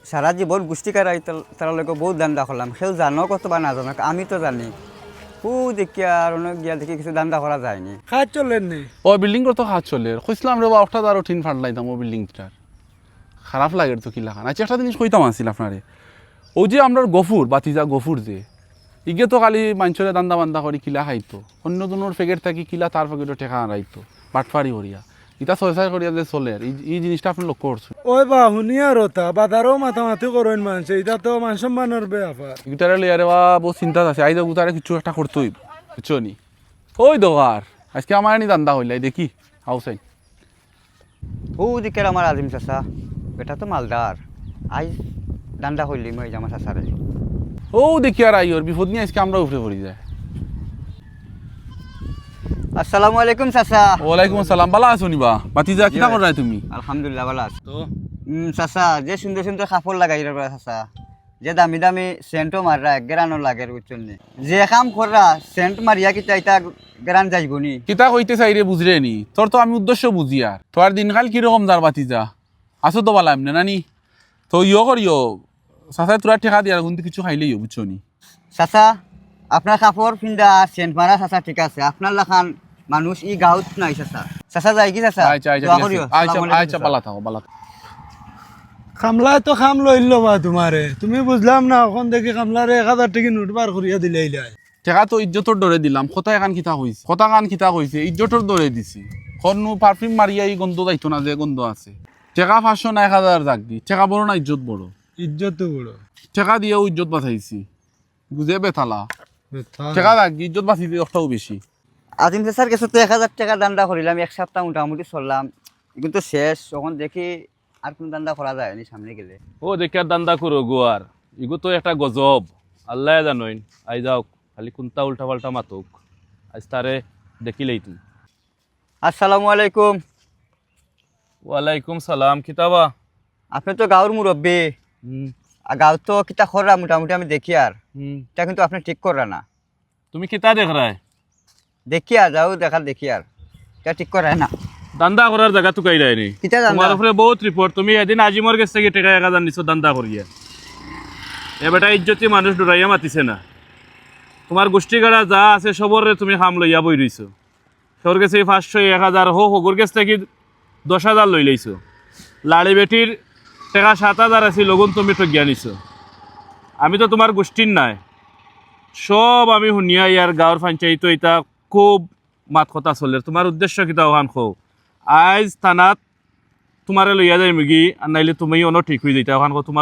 সারা জীবন গোষ্ঠীকার তারা লোক বহুত দান্দা করলাম, সেও জানো কত বা না জানো, আমি তো জানি। দেখি আর অনেক গিয়া দেখি কিছু দান্দা করা যায়নি। কাজ চলেন নি ও বিল্ডিং তো কাজ চলে কইছিলাম রে ওটা আরো টিন ফাটলাইতাম ও বিল্ডিংটার খারাপ লাগে তো কিলা খান। আচ্ছা একটা জিনিস কইতাম আসছিল আপনারে, ও যে আমরা গফুর বাতিজা গফুর যে ইগে তো খালি মানুষের দান্দা বান্দা করি কিলা খাইতো, অন্য জনের প্যাকেট থাকি কিলা তার প্যাকেটও ঠেকা হারাইতো বাটফারি করিয়া, এটা ছয় করিয়া যে চলে এই জিনিসটা আপনি লক্ষ্য করছেন। ওই বা শুনিয়া রতা বাজারও মাথামাথি করেন মানুষ, এটা তো মান সম্মানের ব্যাপার। গিটারে লইয়ারে বা বহু চিন্তা আছে, আইজ গুতারে কিছু একটা করতেই বুঝছো নি। ওই দোকার আজকে আমার নি দান্দা হইলাই দেখি হাউসাই। দেখি আমার আজিম চাচা, এটা তো মালদার, আই দান্দা করলি মই আমার চাচারে। দেখি আর আইয়র বিপদ নিয়ে আজকে আমরা উঠে পড়ি যায়। আসসালামু আলাইকুম চাচা। ওয়ালাইকুম আসসালাম, বালা আছো নিবা বাতিজা কিনা কর তুমি? আলহামদুলিল্লাহ ভালো আছি তো। চাচা যে সুন্দর সুন্দর কাপড় লাগাই চাচা, যে দামি দামি সেন্টও মাররা গেরানো লাগে বুঝছেন নি, যে কাম কররা সেন্ট মারিয়া কিতা ইটা গেরান যাইব নি। কিতা কইতে চাই রে বুঝরে নি, তোর তো আমি উদ্দেশ্য বুঝি আর তোর দিনকাল কিরকম যার বাতিজা আসো তো বালা এমনি নানি তো করিও চাচা তোরা ঠেকা দিয়া কিন্তু কিছু খাইলেই বুঝছো নি। চাচা আপনার কাপড় পিন্দা সেন্ট মারা চাচা ঠিক আছে, আপনার লাখান মানুষ ই গাঁত নাই চাচা। চাচা যাই কি চাচা? আচ্ছা আচ্ছা দোয়া ঠিক করিও। আছে। আচ্ছা আসসালামু আলাইকুম আচ্ছা চাচা। বালা থাকো বালা থাকো। খামলায় তো খাম লইল বা তোমারে, তুমি বুঝলাম না ওখান থেকে খামলারে 1000 টাকা নোট বার করিয়া দিলাই। ঠেকা তো ইজ্জতর দরে দিলাম, কথা এখান কিতা কইছে, কথা কান কিতা কইছে, ইজ্জতর দরে দিছি। কর্নু পারফিউম মারিয়া এই গন্ধ যাইতো না, যে গন্ধ আছে। ঠেকা 500 না 1000 জাগ দি, ঠেকা বড় না ইজ্জত বড়, ইজ্জত তো বড়। ঠেকা দিয়েও ইজ্জত বাঁচাইছি বুঝে বেতালা, ঠেকা জাগ দি ইজ্জত বাঁচি দিয়ে একটাও বেশি। আজিম চাচার কাছে তো 1000 টাকা দান্দা করিলাম, এক সপ্তাহ মোটামুটি চললাম, কিন্তু শেষ তখন দেখি আর কোন দান্দা করা যায়নি সামনে গেলে। দেখার দান্দা করো গোয়ার ইগো তো একটা গজব, আল্লাহ জানোইন। আই যাও খালি কোনটা উল্টা পাল্টা মাতুক, আজ তারে দেখিলেই তুমি। আসসালামু আলাইকুম। ওয়ালাইকুম সালাম, কিতাবা? আপনি তো গাঁর মুরব্বী, গাঁও তো কিতা খররা মোটামুটি আমি দেখি আর এটা কিন্তু আপনি ঠিক কররা না। তুমি কিতা দেখ রায়? দেখি আর যাও দেখার দেখি আর এটা ঠিক করায় না। দান্দা করার জায়গা তুকাই রায়নি কিতা দান্দা? তোমার উপরে বহুত রিপোর্ট, তুমি এদিন আজিমর কাছ থেকে টেকা 1000 নিছো দান্দা করিয়া। এ বেটা ইজ্জতি মানুষ ডরাইয়া মাতিছে না, তোমার গোষ্ঠী গাড়া যা আছে সবরে তুমি হাম লইয়া বই রইছো। সর গেছে 500 1000 হোগর কাছ থেকে 10,000 লই লইছো। লাড়ি বেটির টাকা 7,000 আছে, লগুন তুমি ঠগিয়া নিছো। আমি তো তোমার গোষ্ঠীর নাই, সব আমি শুনিয়া ইয়ার গাঁৱৰ পঞ্চায়তো এটা খুব মাত কথা চলে। তোমার উদ্দেশ্য কিতা ওখান খো আজ থানাত তোমারে লইয়া যাই মিগি, আর নাইলে তুমি অন্য ঠিক হয়ে যাইতা ওখান তোমার